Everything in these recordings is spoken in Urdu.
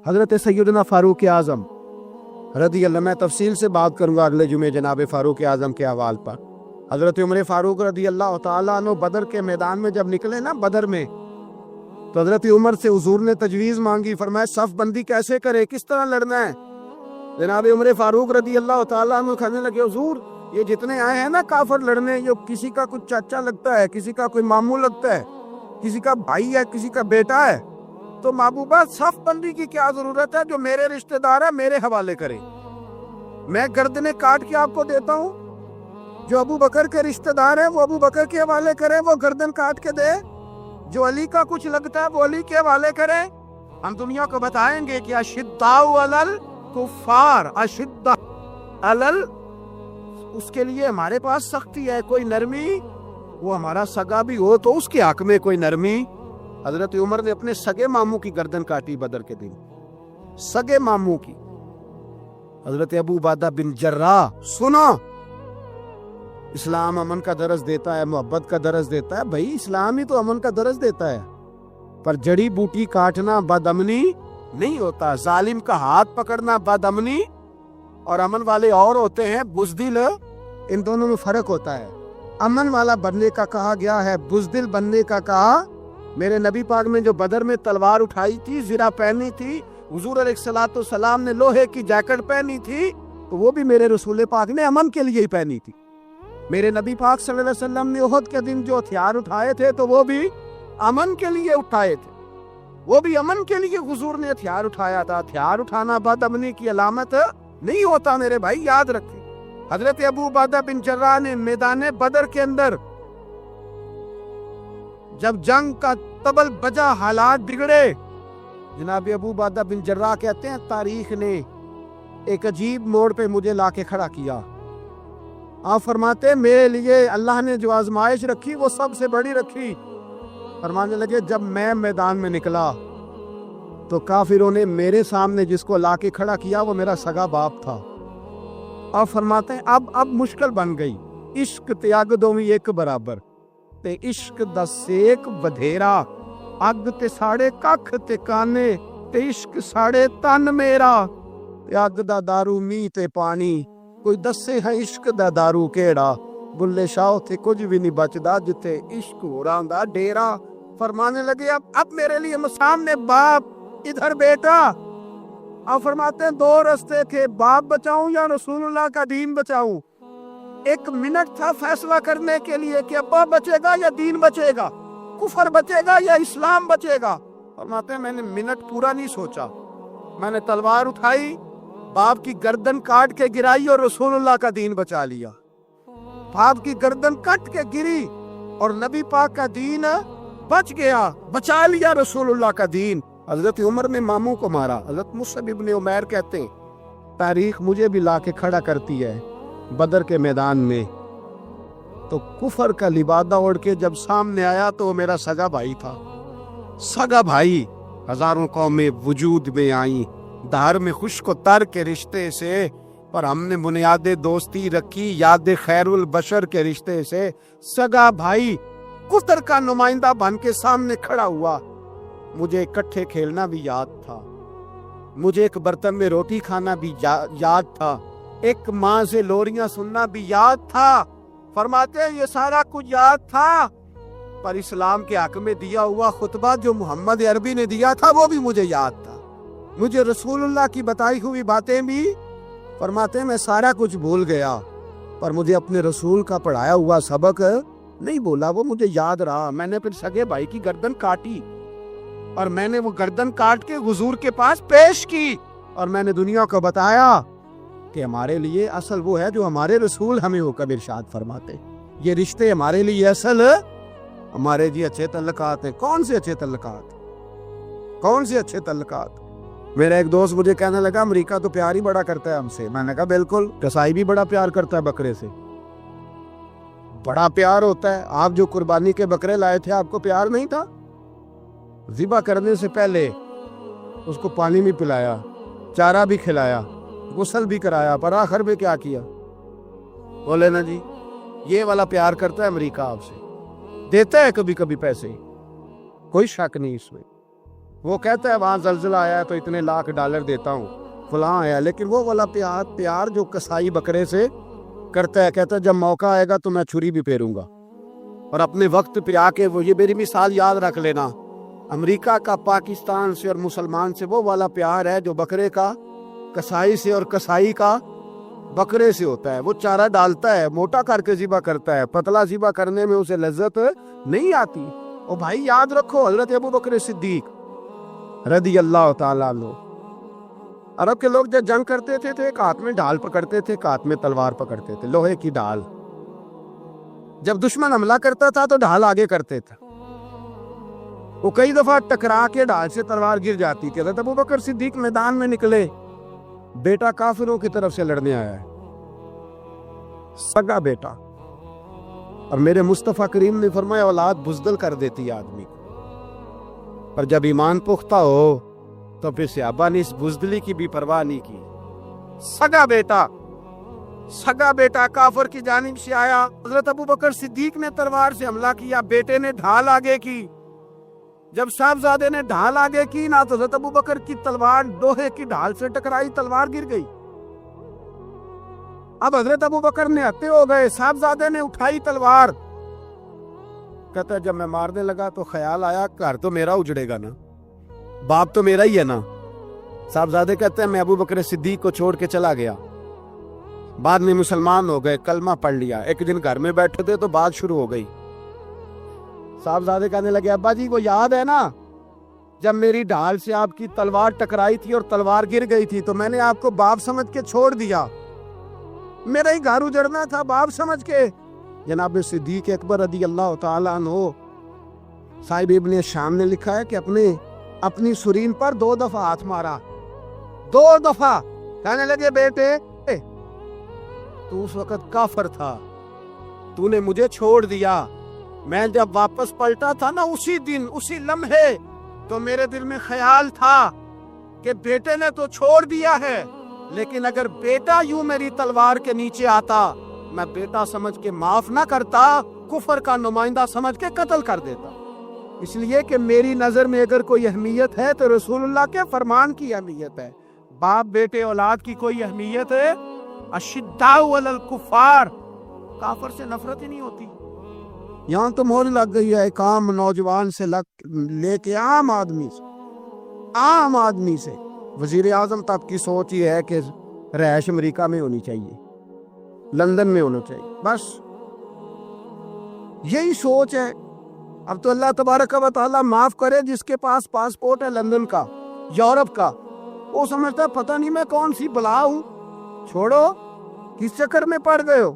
حضرت سیدنا فاروق اعظم رضی اللہ، میں تفصیل سے بات کروں گا اگلے جمعے جناب فاروق اعظم کے حوال پر۔ حضرت عمر فاروق رضی اللہ تعالیٰ عنہ بدر کے میدان میں جب نکلے نا بدر میں، تو حضرت عمر سے حضور نے تجویز مانگی، فرمایا صف بندی کیسے کرے، کس طرح لڑنا ہے۔ جناب عمر فاروق رضی اللہ تعالیٰ عنہ کہنے لگے حضور یہ جتنے آئے ہیں نا کافر لڑنے، یہ کسی کا کچھ چاچا لگتا ہے، کسی کا کوئی ماموں لگتا ہے، کسی کا بھائی ہے، کسی کا بیٹا ہے، تو محبوبہ صف بندی کی کیا ضرورت ہے، جو میرے رشتہ دار ہے میرے حوالے کرے، میں گردنیں کاٹ کے آپ کو دیتا ہوں، جو ابو بکر کے رشتہ دار ہیں وہ ابو بکر کے حوالے کرے، وہ گردن کاٹ کے دے، جو علی کا کچھ لگتا ہے وہ علی کے حوالے کرے۔ ہم دنیا کو بتائیں گے کہ اشداء علی الکفار، اشداء علی، اس کے لیے ہمارے پاس سختی ہے، کوئی نرمی، وہ ہمارا سگا بھی ہو تو اس کے حق میں کوئی نرمی۔ حضرت عمر نے اپنے سگے ماموں کی گردن کاٹی بدر کے دن، سگے ماموں کی۔ حضرت ابو عبیدہ بن جراح، سنو، اسلام امن کا درس دیتا ہے، محبت کا درس دیتا ہے، بھائی اسلام ہی تو امن کا درس دیتا ہے، پر جڑی بوٹی کاٹنا بد امنی نہیں ہوتا، ظالم کا ہاتھ پکڑنا بد امنی، اور امن والے اور ہوتے ہیں بزدل، ان دونوں میں فرق ہوتا ہے۔ امن والا بننے کا کہا گیا ہے، بزدل بننے کا کہا۔ میرے نبی پاک نے جو بدر میں تلوار اٹھائی تھی، زرہ پہنی تھی، حضور علیہ الصلوۃ والسلام نے لوہے کی جیکٹ پہنی تھی، تو وہ بھی میرے رسول پاک نے امن کے لیے ہی پہنی تھی۔ میرے نبی پاک صلی اللہ علیہ وسلم نے احد کے دن جو ہتھیار اٹھائے تھے تو وہ بھی امن کے لیے اٹھائے تھے، وہ بھی امن کے لیے حضور نے ہتھیار اٹھایا تھا۔ ہتھیار اٹھانا بد امنی کی علامت نہیں ہوتا میرے بھائی، یاد رکھیں۔ حضرت ابو عبیدہ بن جراح نے میدان بدر کے اندر جب جنگ کا طبل بجا، حالات بگڑے، جناب ابو عبیدہ بن جراح کہتے ہیں تاریخ نے ایک عجیب موڑ پہ مجھے لا کے کھڑا کیا۔ آپ فرماتے میرے لیے اللہ نے جو آزمائش رکھی وہ سب سے بڑی رکھی۔ فرمانے لگے جب میں میدان میں نکلا تو کافروں نے میرے سامنے جس کو لا کے کھڑا کیا وہ میرا سگا باپ تھا۔ آپ فرماتے ہیں اب مشکل بن گئی، عشق تیاگ دومی ایک برابر، تے عشق دا سیک بدھیرا، اگ تے ساڑے ککھ تے کانے، تے عشق ساڑے تن میرا، تے اگ دا دارو می تے پانی، کوئی دسے ہے عشق دا دارو کیڑا، بلے شاہ تھے کچھ بھی نہیں بچدا جتے عشق ہو رہا دا ڈیرا۔ فرمانے لگے اب میرے لیے سامنے باپ، ادھر بیٹا۔ آپ فرماتے ہیں دو رستے تھے، باپ بچاؤں یا رسول اللہ کا دین بچاؤں۔ ایک منٹ تھا فیصلہ کرنے کے لیے کہ ابا بچے گا یا دین بچے گا، کفر بچے گا یا اسلام بچے گا۔ فرماتے ہیں میں نے منٹ پورا نہیں سوچا، میں نے تلوار اٹھائی، باپ کی گردن کاٹ کے گرائی اور رسول اللہ کا دین بچا لیا۔ باپ کی گردن کٹ کے گری اور نبی پاک کا دین بچ گیا، بچا لیا رسول اللہ کا دین۔ حضرت عمر نے ماموں کو مارا۔ حضرت مصعب ابن عمیر کہتے ہیں تاریخ مجھے بھی لا کے کھڑا کرتی ہے بدر کے میدان میں، تو کفر کا لبادہ اوڑھ کے جب سامنے آیا تو وہ میرا سگا بھائی تھا، سگا بھائی۔ ہزاروں قومیں وجود میں آئیں دھار میں خشک و تر کے رشتے سے، پر ہم نے بنیاد دوستی رکھی یاد خیر البشر کے رشتے سے۔ سگا بھائی کفر کا نمائندہ بن کے سامنے کھڑا ہوا۔ مجھے اکٹھے کھیلنا بھی یاد تھا، مجھے ایک برتن میں روٹی کھانا بھی یاد تھا، ایک ماں سے لوریاں سننا بھی یاد تھا۔ فرماتے ہیں یہ سارا کچھ یاد تھا، پر اسلام کے حق میں دیا ہوا خطبہ جو محمد عربی نے دیا تھا وہ بھی مجھے یاد تھا، مجھے رسول اللہ کی بتائی ہوئی باتیں بھی۔ فرماتے ہیں میں سارا کچھ بھول گیا، پر مجھے اپنے رسول کا پڑھایا ہوا سبق نہیں بولا، وہ مجھے یاد رہا۔ میں نے پھر سگے بھائی کی گردن کاٹی اور میں نے وہ گردن کاٹ کے حضور کے پاس پیش کی، اور میں نے دنیا کو بتایا کہ ہمارے لیے اصل وہ ہے جو ہمارے رسول ہمیں ہو کر ارشاد فرماتے۔ یہ رشتے ہمارے لیے اصل ہمارے جی اچھے تعلقات ہیں۔ کون سے اچھے تعلقات، کون سے اچھے تعلقات؟ میرا ایک دوست مجھے کہنے لگا امریکہ تو پیار ہی بڑا کرتا ہے ہم سے۔ میں نے کہا بالکل، کسائی بھی بڑا پیار کرتا ہے بکرے سے، بڑا پیار ہوتا ہے۔ آپ جو قربانی کے بکرے لائے تھے آپ کو پیار نہیں تھا؟ ذبح کرنے سے پہلے اس کو پانی بھی پلایا، چارہ بھی کھلایا، غسل بھی کرایا، پر آخر میں کیا کیا؟ بولے نا جی، یہ والا پیار کرتا ہے امریکہ آپ سے، دیتا ہے کبھی کبھی پیسے، کوئی شک نہیں اس میں۔ وہ کہتا ہے وہاں زلزلہ آیا ہے تو اتنے لاکھ ڈالر دیتا ہوں، فلاں آیا، لیکن وہ والا پیار جو کسائی بکرے سے کرتا ہے، کہتا ہے جب موقع آئے گا تو میں چھری بھی پھیروں گا، اور اپنے وقت پہ آ کے وہ، یہ میری مثال یاد رکھ لینا، امریکہ کا پاکستان سے اور مسلمان سے وہ والا پیار ہے جو بکرے کا کسائی سے اور کسائی کا بکرے سے ہوتا ہے۔ وہ چارہ ڈالتا ہے، موٹا کر کے ذبح کرتا ہے، پتلا ذبح کرنے میں اسے لذت نہیں آتی۔ اور بھائی یاد رکھو، حضرت ابو بکر صدیق رضی اللہ تعالیٰ عنہ، عرب کے لوگ جب جنگ کرتے تھے تو ایک ہاتھ میں ڈھال پکڑتے تھے، ایک ہاتھ میں تلوار پکڑتے تھے، لوہے کی ڈھال۔ جب دشمن حملہ کرتا تھا تو ڈھال آگے کرتے تھے، وہ کئی دفعہ ٹکرا کے ڈھال سے تلوار گر جاتی تھی۔ حضرت ابو بکر صدیق میدان میں نکلے، بیٹا کافروں کی طرف سے لڑنے آیا ہے، سگا بیٹا، اور میرے مصطفیٰ کریم نے فرمایا اولاد بزدل کر دیتی ہے آدمی کو، پر جب ایمان پختہ ہو تو پھر صحابہ نے اس بزدلی کی بھی پرواہ نہیں کی۔ سگا بیٹا کافر کی جانب سے آیا، حضرت ابو بکر صدیق نے تلوار سے حملہ کیا، بیٹے نے ڈھال آگے کی۔ جب صاحبزادے نے ڈھال آگے کی نا تو حضرت ابو بکر کی تلوار لوہے کی ڈھال سے ٹکرائی، تلوار گر گئی۔ اب حضرت ابو بکر نے ہتے ہو گئے، صاحبزادے نے اٹھائی تلوار، کہتا ہے جب میں مارنے لگا تو خیال آیا گھر تو میرا اجڑے گا نا، باپ تو میرا ہی ہے نا۔ صاحبزادے کہتے ہیں میں ابو بکر صدیق کو چھوڑ کے چلا گیا، بعد میں مسلمان ہو گئے، کلمہ پڑھ لیا، ایک دن گھر میں بیٹھے تھے تو بات شروع ہو گئی۔ صاحبزادے کہنے لگے ابا جی وہ یاد ہے نا جب میری ڈھال سے آپ کی تلوار ٹکرائی تھی اور تلوار گر گئی تھی تو میں نے آپ کو باپ سمجھ کے چھوڑ دیا، میرا ہی گھر اجڑنا تھا باپ سمجھ کے۔ جناب صدیق اکبر رضی اللہ تعالیٰ عنہ، صاحب ابن شام نے لکھا ہے کہ اپنی سرین پر 2 دفعہ ہاتھ مارا، 2 دفعہ، کہنے لگے بیٹے تو اس وقت کافر تھا، تو نے مجھے چھوڑ دیا، میں جب واپس پلٹا تھا نا اسی دن اسی لمحے تو میرے دل میں خیال تھا کہ بیٹے نے تو چھوڑ دیا ہے، لیکن اگر بیٹا یوں میری تلوار کے نیچے آتا میں بیٹا سمجھ کے معاف نہ کرتا، کفر کا نمائندہ سمجھ کے قتل کر دیتا، اس لیے کہ میری نظر میں اگر کوئی اہمیت ہے تو رسول اللہ کے فرمان کی اہمیت ہے، باپ بیٹے اولاد کی کوئی اہمیت ہے؟ اشداء علی الکفار، کافر سے نفرت ہی نہیں ہوتی۔ یہاں تو مہر لگ گئی ہے ایک عام نوجوان سے لے کے عام آدمی سے وزیر اعظم تک کی سوچ یہ ہے کہ رہائش امریکہ میں ہونی چاہیے، لندن میں ہونا چاہیے، بس یہی سوچ ہے۔ اب تو اللہ تبارک و تعالیٰ معاف کرے جس کے پاس پاسپورٹ ہے لندن کا، یورپ کا، وہ سمجھتا ہے پتہ نہیں میں کون سی بلا ہوں۔ چھوڑو، کس چکر میں پڑ گئے ہو،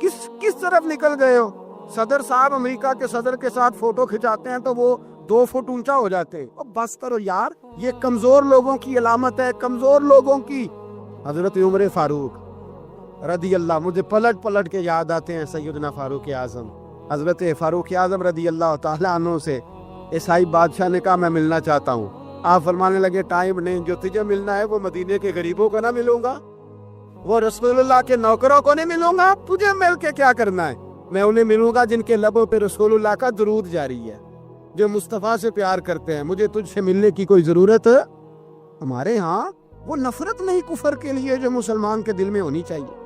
کس طرف نکل گئے ہو؟ صدر صاحب امریکہ کے صدر کے ساتھ فوٹو کھچاتے ہیں تو وہ 2 فٹ اونچا ہو جاتے ہیں۔ بس کرو یار، یہ کمزور لوگوں کی علامت ہے، کمزور لوگوں کی۔ حضرت عمر فاروق رضی اللہ، مجھے پلٹ کے یاد آتے ہیں سیدنا فاروق اعظم، حضرت فاروق اعظم رضی اللہ تعالیٰ عنہ سے عیسائی بادشاہ نے کہا میں ملنا چاہتا ہوں، آپ فرمانے لگے ٹائم نہیں، جو تجھے ملنا ہے وہ مدینے کے غریبوں کو نہ ملوں گا، وہ رسول اللہ کے نوکروں کو نہیں ملوں گا، تجھے مل کے کیا کرنا ہے؟ میں انہیں ملوں گا جن کے لبوں پہ رسول اللہ کا درود جاری ہے، جو مصطفیٰ سے پیار کرتے ہیں، مجھے تجھ سے ملنے کی کوئی ضرورت ہے؟ ہمارے ہاں وہ نفرت نہیں کفر کے لیے جو مسلمان کے دل میں ہونی چاہیے،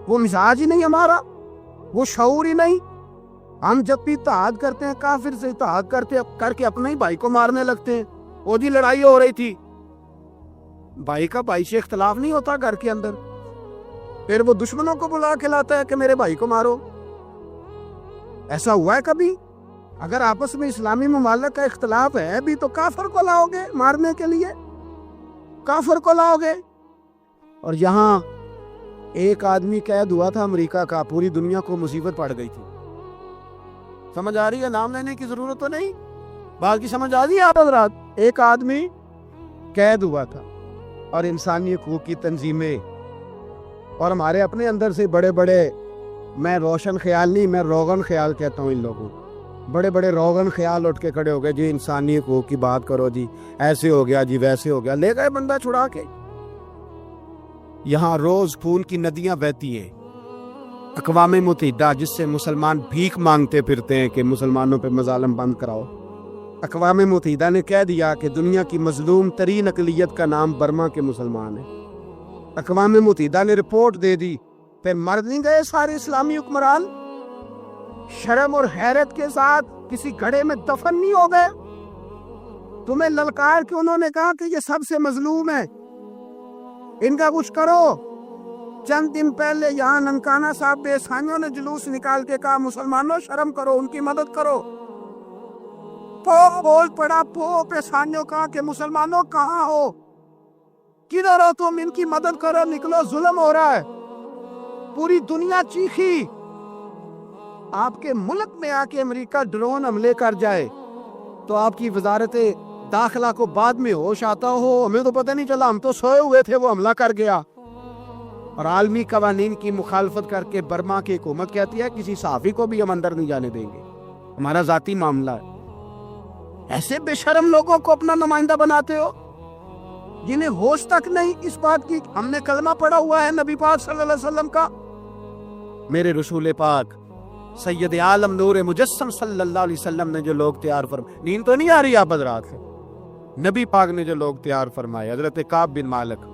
وہ مزاج ہی نہیں ہمارا، وہ شعور ہی نہیں۔ ہم جب بھی اتحاد کرتے ہیں کافر سے اتحاد کر کے اپنے ہی بھائی کو مارنے لگتے ہیں۔ وہ جی لڑائی ہو رہی تھی، بھائی کا بھائی سے اختلاف نہیں ہوتا گھر کے اندر، پھر وہ دشمنوں کو بلا کے لاتا ہے کہ میرے بھائی کو مارو۔ ایسا ہوا ہے کبھی؟ اگر آپس میں اسلامی ممالک کا اختلاف ہے بھی تو کافر کو لاؤ گے مارنے کے لیے، کافر کو لاؤ گے۔ اور یہاں ایک آدمی قید ہوا تھا امریکہ کا، پوری دنیا کو مصیبت پڑ گئی تھی، سمجھ آ رہی ہے؟ نام لینے کی ضرورت تو نہیں، بات کی سمجھ آ رہی ہے آپ حضرات؟ ایک آدمی قید ہوا تھا اور انسانی حقوق کی تنظیمیں اور ہمارے اپنے اندر سے بڑے بڑے، میں روشن خیال نہیں، میں روغن خیال کہتا ہوں، ان لوگوں بڑے بڑے روغن خیال اٹھ کے کھڑے ہو گئے، جی انسانی حقوق کی بات کرو، جی ایسے ہو گیا، جی ویسے ہو گیا، لے گئے بندہ چھڑا کے۔ یہاں روز خون کی ندیاں بہتی ہیں، اقوام متحدہ جس سے مسلمان بھیک مانگتے پھرتے ہیں کہ مسلمانوں پہ مظالم بند کراؤ، اقوام متحدہ نے کہہ دیا کہ دنیا کی مظلوم ترین اقلیت کا نام برما کے مسلمان ہیں۔ اقوام متحدہ نے رپورٹ دے دی، پھر مر نہیں گئے سارے اسلامی حکمران؟ شرم اور حیرت کے ساتھ کسی گھڑے میں دفن نہیں ہو گئے؟ تمہیں للکار کے انہوں نے کہا کہ یہ سب سے مظلوم ہے، ان کا کچھ کرو۔ چند دن پہلے یہاں ننکانہ صاحب بے سانیوں نے جلوس نکال کے کہا مسلمانوں شرم کرو، ان کی مدد کرو۔ بول پڑا پیسانیوں کا کہ مسلمانوں کہاں ہو، کدھر ہو تم، ان کی مدد کرو، نکلو، ظلم ہو رہا ہے۔ پوری دنیا چیخی۔ آپ کے ملک میں آ کے امریکہ ڈرون حملے کر جائے تو آپ کی وزارت داخلہ کو بعد میں ہوش آتا ہو، ہمیں تو پتہ نہیں چلا، ہم تو سوئے ہوئے تھے، وہ حملہ کر گیا۔ اور عالمی قوانین کی مخالفت کر کے برما کی حکومت کہتی ہے کسی صحافی کو بھی ہم اندر نہیں جانے دیں گے، ہمارا ذاتی معاملہ ہے۔ ایسے بے شرم لوگوں کو اپنا نمائندہ بناتے ہو جنہیں ہوش تک نہیں اس بات کی۔ ہم نے کلمہ پڑھا ہوا ہے نبی پاک صلی اللہ علیہ وسلم کا، میرے رسول پاک سید عالم نور مجسم صلی اللہ علیہ وسلم نے جو لوگ تیار فرمائے، نیند تو نہیں آ رہی آپ حضرات سے، نبی پاک نے جو لوگ تیار فرمائے، حضرت کعب بن مالک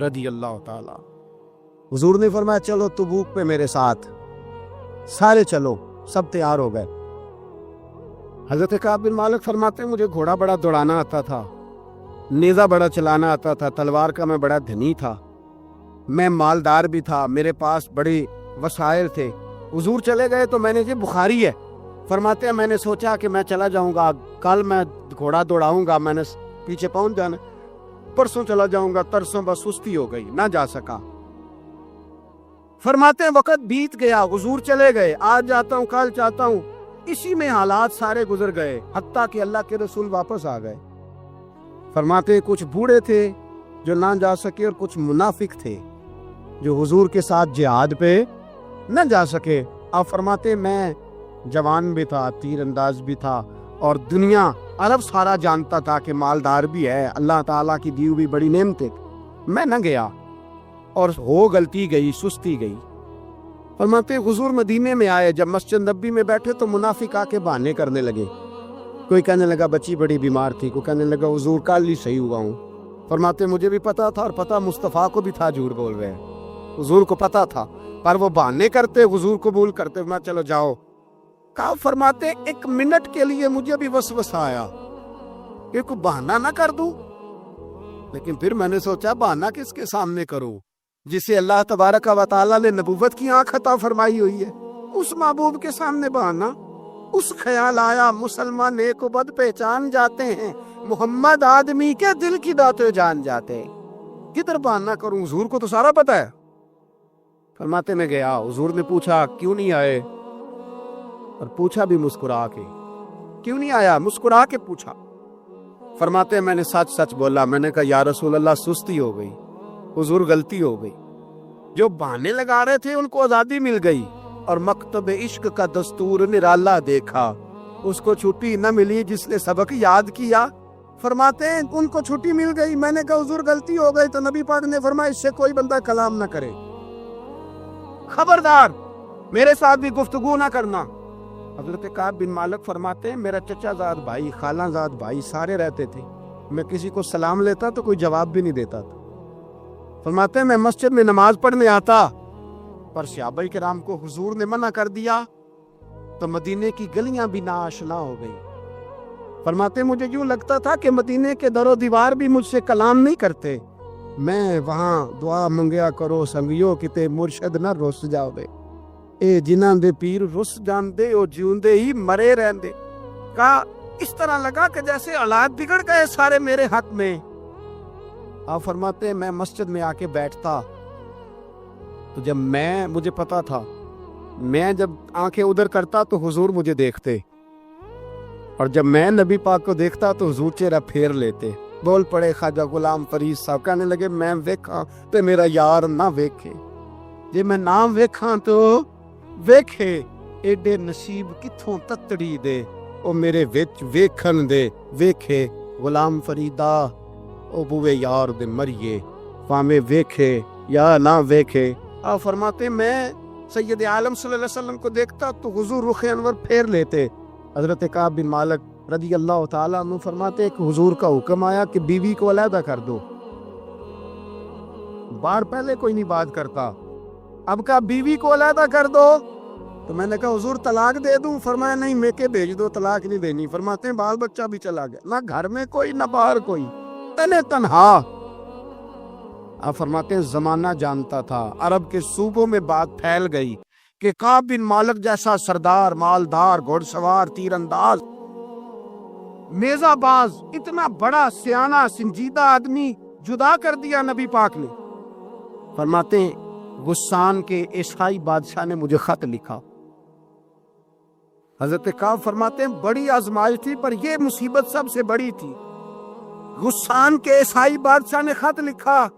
رضی اللہ تعالی، حضور نے فرمایا چلو تبوک پہ میرے ساتھ، سارے چلو، سب تیار ہو گئے۔ حضرت کعب بن مالک فرماتے ہیں مجھے گھوڑا بڑا دوڑانا آتا تھا، نیزہ بڑا چلانا آتا تھا، تلوار کا میں بڑا دھنی تھا، میں مالدار بھی تھا، میرے پاس بڑے وسائل تھے۔ حضور چلے گئے تو میں نے بخاری ہے، فرماتے ہیں میں نے سوچا کہ میں چلا جاؤں گا، کل میں گھوڑا دوڑاؤں گا، میں نے پیچھے پہنچ جانا، پرسوں چلا جاؤں گا، ترسوں بس سستی ہو گئی، نہ جا سکا۔ فرماتے ہیں وقت بیت گیا، حضور چلے گئے، آج جاتا ہوں کل چاہتا ہوں، اسی میں حالات سارے گزر گئے، حتیٰ کہ اللہ کے رسول واپس آ گئے۔ فرماتے ہیں کچھ بوڑھے تھے جو نہ جا سکے اور کچھ منافق تھے جو حضور کے ساتھ جہاد پہ نہ جا سکے۔ آپ فرماتے میں جوان بھی تھا، تیر انداز بھی تھا، اور دنیا عرب سارا جانتا تھا کہ مالدار بھی ہے، اللہ تعالیٰ کی دی ہوئی بڑی نعمتیں، میں نہ گیا اور ہو غلطی گئی، سستی گئی۔ فرماتے حضور مدینے میں آئے، جب مسجد نبی میں بیٹھے تو منافق آ کے بہانے کرنے لگے، کوئی کہنے لگا بچی بڑی بیمار تھی، کوئی کہنے لگا حضور کل ہی صحیح ہوا ہوں۔ فرماتے مجھے بھی پتا تھا اور پتا مصطفیٰ کو بھی تھا جھوٹ بول رہے ہیں، حضور کو پتا تھا، پر وہ بہانے کرتے، حضور قبول کرتے، میں چلو جاؤ۔ کہا فرماتے ایک منٹ کے لیے مجھے بھی وسوسہ آیا کہ کوئی بہانہ نہ کر دوں، لیکن پھر میں نے سوچا بہانہ کس کے سامنے کروں جسے اللہ تبارک و تعالیٰ نے نبوت کی آنکھ عطا فرمائی ہوئی ہے، اس محبوب کے سامنے بہانہ۔ اس خیال آیا مسلمان نیک و بد پہچان جاتے ہیں، محمد آدمی کے دل کی باتیں جان جاتے ہیں، کدھر بہانہ کروں، حضور کو تو سارا پتہ ہے۔ فرماتے میں گیا، حضور نے پوچھا کیوں نہیں آئے، اور پوچھا بھی مسکرا کے، کیوں نہیں آیا، مسکرا کے پوچھا۔ فرماتے میں نے سچ سچ بولا، میں نے کہا یا رسول اللہ سستی ہو گئی، حضور غلطی ہو گئی، جو بہانے لگا رہے تھے ان کو آزادی مل گئی، اور مکتب عشق کا دستور نرالا دیکھا، اس کو چھٹی نہ ملی جس نے سبق یاد کیا۔ فرماتے ہیں ان کو چھٹی مل گئی، میں نے کہا حضور غلطی ہو گئی، تو نبی پاک نے فرمایا اس سے کوئی بندہ کلام نہ کرے، خبردار میرے ساتھ بھی گفتگو نہ کرنا۔ حضرت کعب بن مالک فرماتے ہیں میرا چچا زاد بھائی، خالہ زاد بھائی سارے رہتے تھے، میں کسی کو سلام لیتا تو کوئی جواب بھی نہیں دیتا تھا۔ فرماتے ہیں میں مسجد میں نماز پڑھنے آتا، پر صحابہ کرام کو حضور نے منع کر دیا تو مدینے کی گلیاں بھی ناآشنا ہو گئی۔ فرماتے مجھے یوں لگتا تھا کہ مدینے کے در و دیوار بھی مجھ سے کلام نہیں کرتے، میں وہاں دعا منگیا کرو سنگیو کتے مرشد نہ رس جاؤ دے، اے جنہاں دے پیر رس جان دے او جیوندے ہی مرے رہن دے۔ کہا اس طرح لگا کہ جیسے حالات بگڑ گئے سارے میرے حق میں۔ آپ فرماتے ہیں میں مسجد میں آ کے بیٹھتا تو جب مجھے پتا تھا میں جب آنکھیں ادھر کرتا تو حضور مجھے دیکھتے، اور جب میں نبی پاک کو دیکھتا تو حضور چہرہ پھیر لیتے۔ بول پڑے خواجہ غلام فرید صاحب، کہنے لگے میں ویکھاں تے میرا یار نہ ویکھے، جے میں نہ ویکھاں تو ویکھے، ایڈے نصیب کتھوں تتڑی دے، او میرے وچ ویکھن دے، ویکھے غلام فریدا او بوے یار دے مریے، پاویں ویکھے یا نہ ویکھے۔ آپ فرماتے میں سید عالم صلی اللہ علیہ وسلم کو دیکھتا تو حضور رخ انور پھیر لیتے۔ حضرت کعب بن مالک رضی اللہ تعالیٰ عنہ فرماتے ہیں کہ حضور کا حکم آیا کہ بیوی کو علیحدہ کر دو. بار پہلے کوئی نہیں بات کرتا، اب کہا بیوی کو علیحدہ کر دو. تو میں نے کہا حضور طلاق دے دوں؟ فرمایا نہیں، میکے بھیج دو، طلاق نہیں دینی. فرماتے ہیں بال بچہ بھی چلا گیا، نہ گھر میں کوئی نہ باہر کوئی، تنے تنہا. آپ فرماتے ہیں زمانہ جانتا تھا، عرب کے صوبوں میں بات پھیل گئی کہ کعب بن مالک جیسا سردار، مالدار، گھوڑ سوار، تیر انداز، نیزہ باز، اتنا بڑا سیانہ سنجیدہ آدمی جدا کر دیا نبی پاک نے. فرماتے ہیں غسان کے عیسائی بادشاہ نے مجھے خط لکھا. حضرت کعب فرماتے ہیں بڑی آزمائش تھی، پر یہ مصیبت سب سے بڑی تھی. غسان کے عیسائی بادشاہ نے خط لکھا،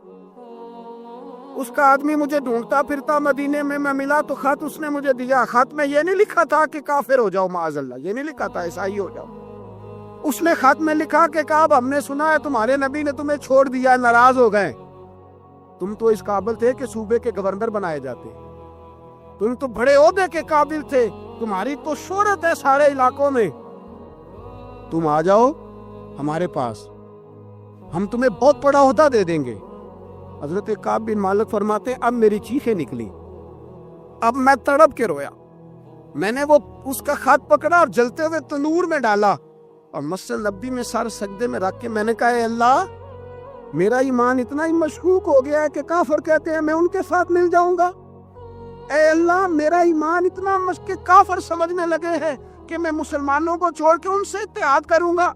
اس کا آدمی مجھے ڈھونڈتا پھرتا مدینے میں ملا تو خط اس نے مجھے دیا. خط میں یہ نہیں لکھا تھا کہ کافر ہو جاؤ معاذ اللہ، یہ نہیں لکھا تھا عیسائی ہو جاؤ. اس نے خط میں لکھا کہ کعب ہم نے سنا ہے تمہارے نبی نے تمہیں چھوڑ دیا، ناراض ہو گئے. تم تو اس قابل تھے کہ صوبے کے گورنر بنائے جاتے، تم تو بڑے عہدے کے قابل تھے، تمہاری تو شہرت ہے سارے علاقوں میں. تم آ جاؤ ہمارے پاس، ہم تمہیں بہت بڑا عہدہ دے دیں گے. حضرت کعب بن مالک فرماتے اب میری چیخیں نکلی، اب میں تڑپ کے رویا. میں نے وہ اس کا خط پکڑا اور جلتے ہوئے تنور میں ڈالا اور مسجد نبی میں سر سجدے میں رکھ کے میں نے کہا اے اللہ، میرا ایمان اتنا ہی مشکوک ہو گیا ہے کہ کافر کہتے ہیں میں ان کے ساتھ مل جاؤں گا. اے اللہ، میرا ایمان اتنا کہ کافر سمجھنے لگے ہیں کہ میں مسلمانوں کو چھوڑ کے ان سے اتحاد کروں گا.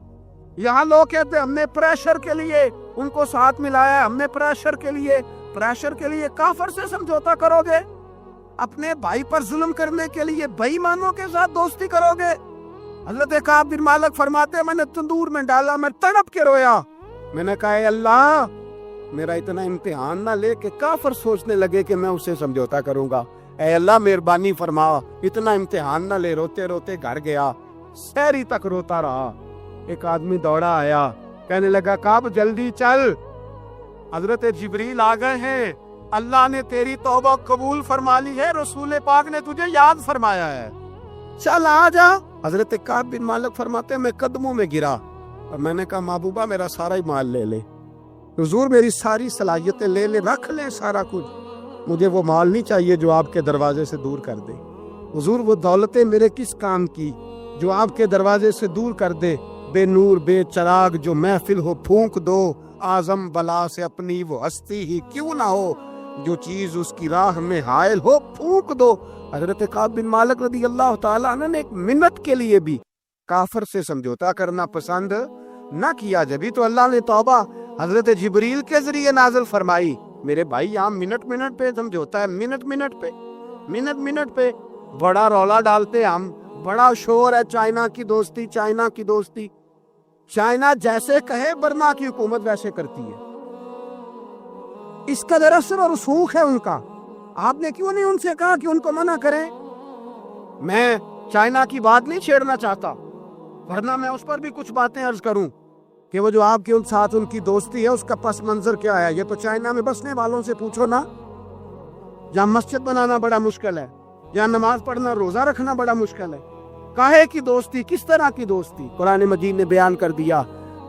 یہاں لوگ کہتے ہیں ہم نے پریشر کے لیے ان کو ساتھ ملایا ہے، ہم نے پریشر کے لیے کافر سے سمجھوتا کرو گے، اپنے بھائی پر ظلم کرنے کے لیے بے ایمانوں کے ساتھ دوستی کرو گے. حضرت کعب بن مالک فرماتے ہیں میں نے تندور میں ڈالا، میں تڑپ کے رویا. میں نے کہا اے اللہ، میرا اتنا امتحان نہ لے کہ کافر سوچنے لگے کہ میں اسے سمجھوتا کروں گا. اے اللہ مہربانی فرما، اتنا امتحان نہ لے. روتے روتے گھر گیا، سحری تک روتا رہا. ایک آدمی دوڑا آیا، کہنے لگا کعب جلدی چل، حضرت جبریل آ گئے ہیں، اللہ نے تیری توبہ قبول فرما لی ہے، رسول پاک نے تجھے یاد فرمایا ہے، چل آ جا. حضرت کعب بن مالک فرماتے ہیں میں قدموں میں گرا اور میں نے کہا محبوبہ میرا سارا ہی مال لے لے، حضور میری ساری صلاحیتیں لے لے، رکھ لیں سارا کچھ، مجھے وہ مال نہیں چاہیے جو آپ کے دروازے سے دور کر دے. حضور وہ دولتیں میرے کس کام کی جو آپ کے دروازے سے دور کر دے. بے نور بے چراغ جو محفل ہو پھونک دو، اعظم بلا سے اپنی وہ ہستی ہی کیوں نہ ہو، جو چیز اس کی راہ میں حائل ہو پھونک دو. حضرت کعب بن مالک رضی اللہ تعالیٰ عنہ نے ایک منٹ کے لیے بھی کافر سے سمجھوتا کرنا پسند نہ کیا. جبھی تو اللہ نے توبہ حضرت جبریل کے ذریعے نازل فرمائی. میرے بھائی یہاں منٹ پہ سمجھوتا ہے، منٹ پہ بڑا رولا ڈالتے ہم، بڑا شور ہے چائنا کی دوستی. چائنا جیسے کہے برما کی حکومت ویسے کرتی ہے، اس کا اثر اور رسوخ ہے ان کا. آپ نے کیوں نہیں ان سے کہا کہ ان کو منع کریں؟ میں چائنا کی بات نہیں چھیڑنا چاہتا، ورنہ میں اس پر بھی کچھ باتیں عرض کروں کہ وہ جو آپ کے ساتھ ان کی دوستی ہے اس کا پس منظر کیا ہے. یہ تو چائنا میں بسنے والوں سے پوچھو نا، جہاں مسجد بنانا بڑا مشکل ہے، جہاں نماز پڑھنا روزہ رکھنا بڑا مشکل ہے. کاہے کی دوستی، کس طرح کی دوستی؟ قرآن مجید نے بیان کر دیا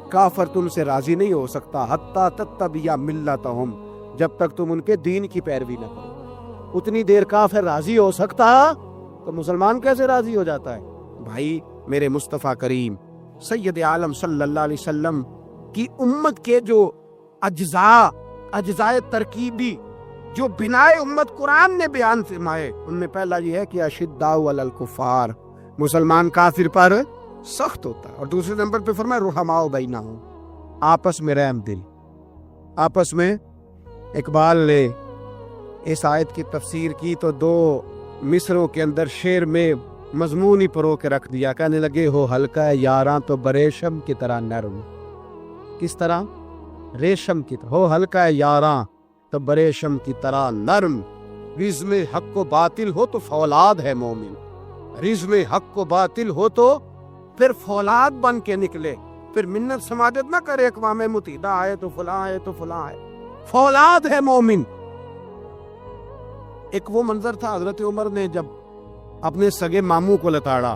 کافر تم سے راضی نہیں ہو سکتا حتی تتبع ملتہم، جب تک تم ان کے دین کی پیروی نہ کرو. اتنی دیر کافر راضی ہو سکتا تو مسلمان کیسے راضی ہو جاتا ہے؟ بھائی میرے مصطفیٰ کریم سید عالم صلی اللہ علیہ وسلم کی امت کے جو اجزاء ترکیبی جو بنائے امت قرآن نے بیان فرمائے، ان میں پہلا یہ ہے کہ اشداء علی الکفار، مسلمان کافر پر سخت ہوتا ہے، اور دوسرے نمبر پہ فرمایا رحماء بینہم، آپس میں رحم دل. آپس میں اقبال نے اس آیت کی تفسیر کی تو 2 مصروں کے اندر شعر میں مضمون ہی پرو کے رکھ دیا. کہنے لگے ہو ہلکا یاراں تو بریشم کی طرح نرم. کس طرح؟ ریشم کی طرح. ہو ہلکا یاراں تو بریشم کی طرح نرم، رزم حق و باطل ہو تو فولاد ہے مومن. رزم حق و باطل ہو تو پھر فولاد بن کے نکلے، پھر منت سماجت نہ کرے اقوام متحدہ آئے تو فلاں آئے تو فلاں آئے، فولاد ہے مومن. ایک وہ منظر تھا حضرت عمر نے جب اپنے سگے ماموں کو لتاڑا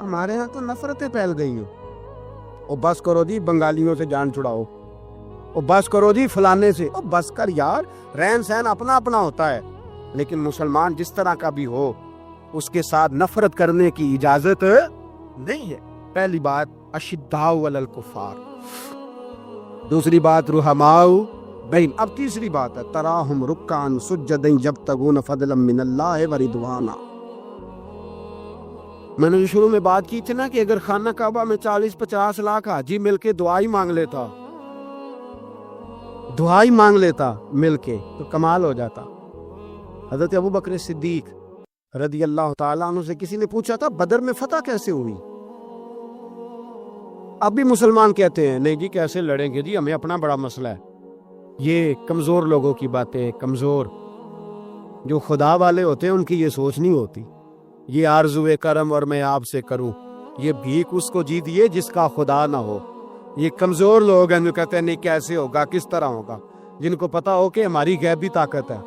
ہمارے ہاں تو نفرتیں پھیل گئی ہیں. او بس کرو جی بنگالیوں سے جان چھڑاؤ, او بس کرو جی فلانے سے, او بس کر یار, رہن سہن اپنا اپنا ہوتا ہے, لیکن مسلمان جس طرح کا بھی ہو اس کے ساتھ نفرت کرنے کی اجازت نہیں ہے. پہلی بات اشداء علی الکفار, دوسری بات رحماء بین. اب تیسری بات ہے تراہم رکعا سجدا یبتغون فضلا من اللہ ورضوانا. میں نے جو شروع میں بات کی تھی نا کہ اگر خانہ کعبہ میں 40-50 لاکھ حاجی مل کے دعائی مانگ لیتا مل کے تو کمال ہو جاتا. حضرت ابو بکر صدیق رضی اللہ تعالیٰ عنہ سے کسی نے پوچھا تھا بدر میں فتح کیسے ہوئی؟ اب بھی مسلمان کہتے ہیں نہیں جی کیسے لڑیں گے جی, ہمیں اپنا بڑا مسئلہ ہے. یہ کمزور لوگوں کی باتیں, کمزور جو خدا والے ہوتے ہیں ان کی یہ سوچ نہیں ہوتی. یہ آرزو کرم اور میں آپ سے کروں, یہ بھیک اس کو جیتیے جس کا خدا نہ ہو. یہ کمزور لوگ ہیں جو کہتے ہیں نہیں کیسے ہوگا, کس طرح ہوگا, جن کو پتا ہو کہ ہماری غیبی طاقت ہے.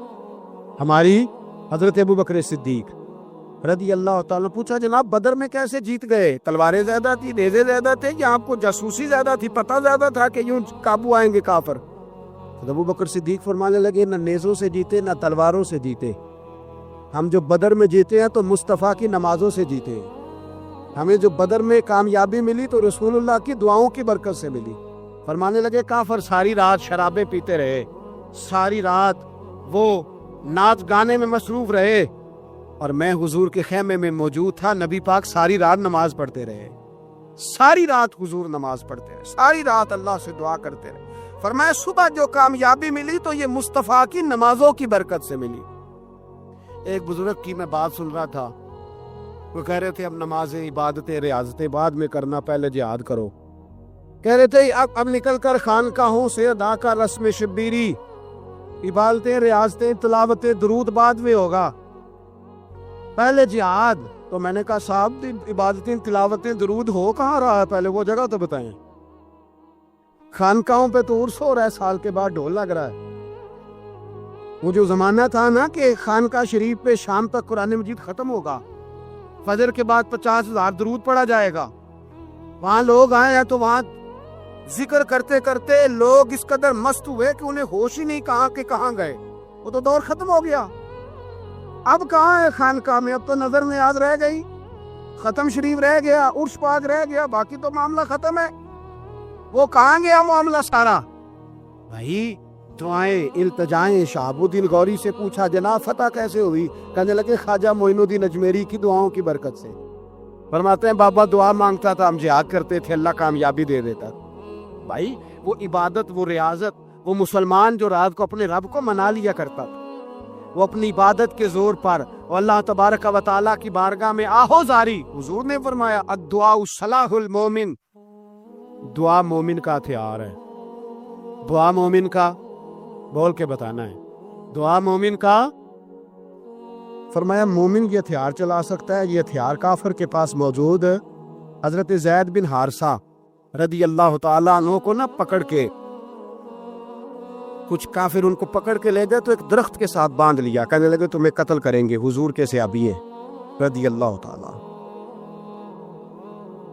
ہماری حضرت ابو بکر صدیق رضی اللہ تعالیٰ پوچھا جناب بدر میں کیسے جیت گئے؟ تلواریں زیادہ تھی, نیزے زیادہ تھے, یا آپ کو جاسوسی زیادہ تھی, پتہ زیادہ تھا کہ یوں قابو آئیں گے کافر؟ ابو بکر صدیق فرمانے لگے نہ نیزوں سے جیتے نہ تلواروں سے جیتے, ہم جو بدر میں جیتے ہیں تو مصطفیٰ کی نمازوں سے جیتے ہیں. ہمیں جو بدر میں کامیابی ملی تو رسول اللہ کی دعاؤں کی برکت سے ملی. فرمانے لگے کافر ساری رات شرابیں پیتے رہے, ساری رات وہ ناچ گانے میں مصروف رہے, اور میں حضور کے خیمے میں موجود تھا. نبی پاک ساری رات نماز پڑھتے رہے, ساری رات حضور نماز پڑھتے رہے, ساری رات اللہ سے دعا کرتے رہے. فرمایا صبح جو کامیابی ملی تو یہ مصطفیٰ کی نمازوں کی برکت سے ملی. ایک بزرگ کی میں بات سن رہا تھا, وہ کہہ رہے تھے اب نمازیں عبادتیں ریاضتیں بعد میں کرنا, پہلے جہاد کرو. کہہ رہے تھے اب نکل کر خانقاہوں سے ادا کا رسم شبیری, عبادتیں ریاضتیں تلاوتیں درود بعد میں ہوگا, پہلے جہاد. تو میں نے کہا صاحب عبادتیں تلاوتیں درود ہو کہاں رہا ہے, پہلے وہ جگہ تو بتائیں. خانقاہوں پہ تو عرس ہو رہا ہے, سال کے بعد ڈھول لگ رہا ہے. وہ جو زمانہ تھا نا کہ خانقاہ شریف پہ شام تک قرآن مجید ختم ہوگا, فجر کے بعد 50,000 درود پڑھا جائے گا, وہاں لوگ آئے ہیں تو وہاں ذکر کرتے کرتے لوگ اس قدر مست ہوئے کہ انہیں ہوش ہی نہیں کہاں کہ کہاں گئے. وہ تو دور ختم ہو گیا. اب کہاں ہے خانقاہ میں؟ اب تو نظر نیاز رہ گئی, ختم شریف رہ گیا, عرس پاک رہ گیا, باقی تو معاملہ ختم ہے. وہ کہاں گیا معاملہ سارا؟ بھائی دعائیں التجائیں. شہاب الدین غوری سے پوچھا جناب فتح کیسے ہوئی؟ کہنے لگے خواجہ معین الدین اجمیری کی دعاؤں کی برکت سے. فرماتے ہیں بابا دعا مانگتا تھا, ہم جہاد کرتے تھے, اللہ کامیابی دے دیتا. بھائی وہ عبادت, وہ ریاضت, وہ مسلمان جو رات کو اپنے رب کو منا لیا کرتا تھا, وہ اپنی عبادت کے زور پر اور اللہ تبارک و تعالیٰ کی بارگاہ میں آہو زاری. حضور نے فرمایا الدعاء صلاح المومن, دعا مومن کا ہتھیار ہے. دعا مومن کا, بول کے بتانا ہے, دعا مومن کا. فرمایا مومن یہ ہتھیار چلا سکتا ہے, یہ ہتھیار کافر کے پاس موجود ہے. حضرت زید بن حارثہ رضی اللہ تعالیٰ عنہ کو نہ پکڑ کے کچھ کافر ان کو پکڑ کے لے گئے تو ایک درخت کے ساتھ باندھ لیا, کہنے لگے تمہیں قتل کریں گے, حضور کے صحابی ہیں رضی اللہ تعالیٰ.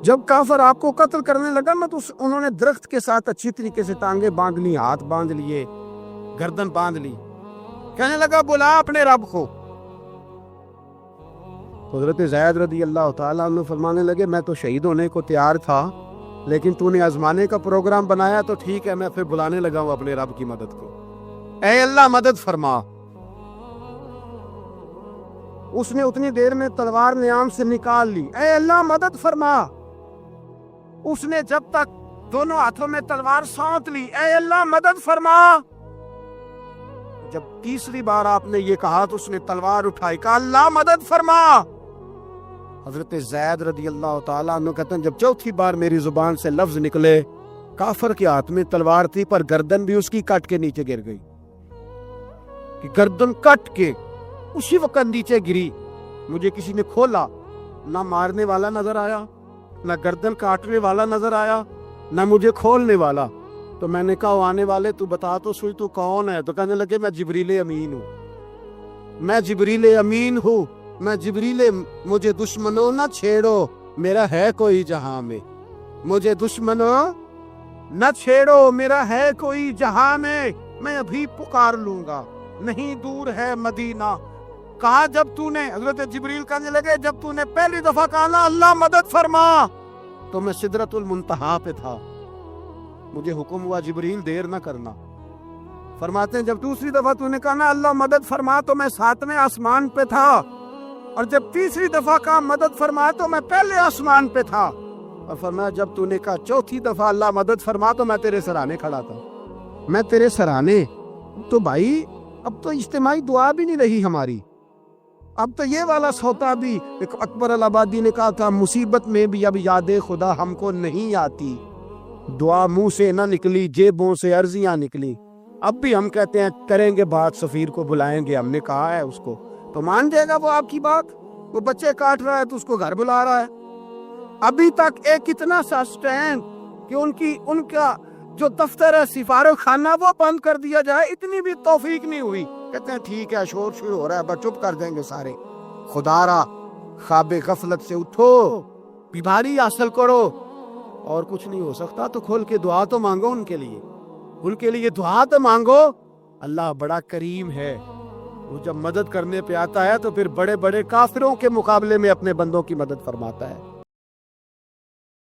جب کافر آپ کو قتل کرنے لگا نا تو انہوں نے درخت کے ساتھ اچھی طریقے سے ٹانگیں باندھ لی, ہاتھ باندھ لیے, گردن باندھ لی. کہنے لگا بلا اپنے رب کو. حضرت زید رضی اللہ تعالیٰ عنہ فرمانے لگے میں تو شہید ہونے کو تیار تھا, لیکن تو نے آزمانے کا پروگرام بنایا تو ٹھیک ہے, میں پھر بلانے لگا ہوں اپنے رب کی مدد کو. اے اللہ مدد فرما. اس نے اتنی دیر میں تلوار نیام سے نکال لی, اے اللہ مدد فرما. اس نے جب تک دونوں ہاتھوں میں تلوار سونت لی, اے اللہ مدد فرما. جب تیسری بار آپ نے یہ کہا تو اس نے تلوار اٹھائی, کہا اللہ مدد فرما. حضرت زید رضی اللہ تعالیٰ عنہ کہتے ہیں جب چوتھی بار میری زبان سے لفظ نکلے, کافر کے ہاتھ میں تلوار تھی پر گردن بھی اس کی کٹ کے نیچے گر گئی, کہ گردن کٹ کے اسی وقت نیچے گری. مجھے کسی نے کھولا, نہ مارنے والا نظر آیا, نہ گردن کاٹنے والا نظر آیا, نہ مجھے کھولنے والا. تو میں نے کہا آنے والے تو بتا تو سوئی تو کون ہے؟ تو کہنے لگے میں جبریل امین ہوں, میں جبریل امین ہوں, میں جبریل, مجھے دشمنوں نہ چھیڑو, میرا ہے کوئی جہاں میں، مجھے دشمنوں نہ چھیڑو، میرا ہے کوئی جہاں میں ابھی پکار لوں گا، نہیں دور ہے مدینہ۔ کہا جب تو نے، حضرت جبریل کہنے لگے جب تو نے پہلی دفعہ کہا نا اللہ مدد فرما، تو میں سدرۃ المنتہا پہ تھا، مجھے حکم ہوا جبریل دیر نہ کرنا۔ فرماتے ہیں جب دوسری دفعہ تو نے کہا نا اللہ مدد فرما تو میں 7ویں آسمان پہ تھا، اور جب تیسری دفعہ کہا مدد فرما تو میں پہلے آسمان پہ تھا، اور فرمایا جب تو نے کہا چوتھی دفعہ اللہ مدد فرما تو میں تیرے سرانے کھڑا تھا، میں تیرے سرانے۔ تو بھائی اب تو اجتماعی دعا بھی نہیں رہی ہماری، اب تو یہ والا سوتا بھی، ایک اکبر الآبادی نے کہا تھا مصیبت میں بھی اب یاد خدا ہم کو نہیں آتی، دعا منہ سے نہ نکلی جیبوں سے عرضیاں نکلی۔ اب بھی ہم کہتے ہیں کریں گے بات، سفیر کو بلائیں گے، ہم نے کہا ہے اس کو، تو مان جائے گا وہ آپ کی بات؟ وہ بچے کاٹ رہا ہے تو اس کو گھر بلا رہا ہے۔ ابھی تک ایک اتنا سا سٹینڈ کہ ان کا جو دفتر ہے سفارت خانہ وہ بند کر دیا جائے، اتنی بھی توفیق نہیں ہوئی۔ کہتے ہیں ٹھیک ہے شور شروع ہو رہا ہے بس چپ کر دیں گے سارے۔ خدا را خواب غفلت سے اٹھو، بیماری حاصل کرو، اور کچھ نہیں ہو سکتا تو کھول کے دعا تو مانگو ان کے لیے، ان کے لیے دعا تو مانگو۔ اللہ بڑا کریم ہے، وہ جب مدد کرنے پہ آتا ہے تو پھر بڑے بڑے کافروں کے مقابلے میں اپنے بندوں کی مدد فرماتا ہے۔